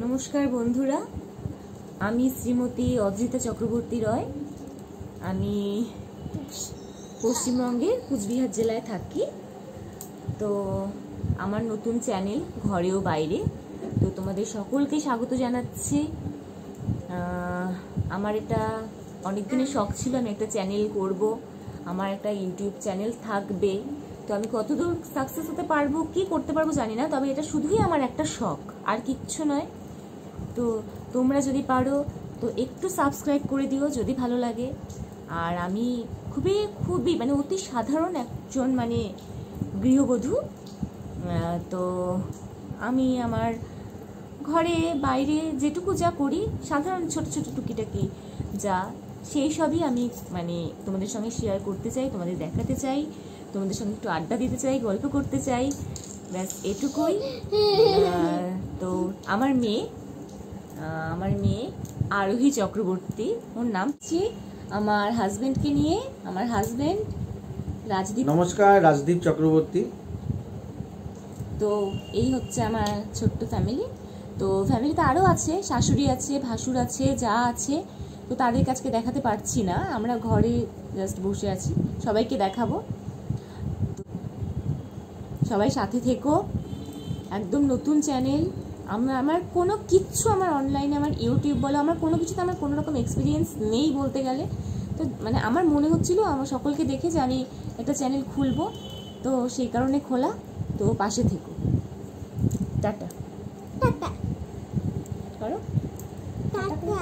নমস্কার বন্ধুরা, আমি শ্রীমতী অদ্রিতা চক্রবর্তী রয়। আমি পশ্চিমবঙ্গের কুচবিহার জেলায় থাকি। তো আমার নতুন চ্যানেল ঘরে ও বাইরে, তো তোমাদের সকলকে স্বাগত জানাচ্ছি। আমার এটা অনেক দিনের শখ ছিল, আমি একটা চ্যানেল করব, আমার একটা ইউটিউব চ্যানেল থাকবে। তো আমি কতদূর সাকসেস হতে পারবো, কি করতে পারবো জানি না, তবে এটা শুধুই আমার একটা শখ, আর কিচ্ছু নয়। তো তোমরা যদি পারো তো একটু সাবস্ক্রাইব করে দিও যদি ভালো লাগে। আর আমি খুবই মানে অতি সাধারণ একজন মানে গৃহবধূ। তো আমি আমার ঘরে বাইরে যেটুকু যা করি, সাধারণ ছোট ছোট টুকিটাকি যা, সেই সবই আমি মানে তোমাদের সঙ্গে শেয়ার করতে চাই, তোমাদের দেখাতে চাই, তোমাদের সঙ্গে একটু আড্ডা দিতে চাই, গল্প করতে চাই, ব্যাস এটুকুই। তো আমার মেয়ে আরোহী চক্রবর্তী, ওর নাম হচ্ছে। আমার হাজবেন্ডকে নিয়ে, আমার হাজবেন্ড রাজদীপ। নমস্কার, রাজদীপ চক্রবর্তী। তো এই হচ্ছে আমার ছোট্ট ফ্যামিলি। তো ফ্যামিলিতে আরও আছে, শাশুড়ি আছে, ভাসুর আছে, যা আছে। তো তাদের কাছকে দেখাতে পারছি না, আমরা ঘরে জাস্ট বসে আছি, সবাইকে দেখাবো। সবাই সাথে থেকো। একদম নতুন চ্যানেল, আমার কোনো কিচ্ছু, আমার অনলাইনে, আমার ইউটিউব বলো, আমার কোনো কিছুতে আমার কোনো রকম এক্সপিরিয়েন্স নেই বলতে গেলে। তো মানে আমার মনে হচ্ছিল আমার সকলকে দেখে যে আমি একটা চ্যানেল খুলবো, তো সেই কারণে খোলা। তো পাশে থেকো। টাটা টাটা করো, টাটা।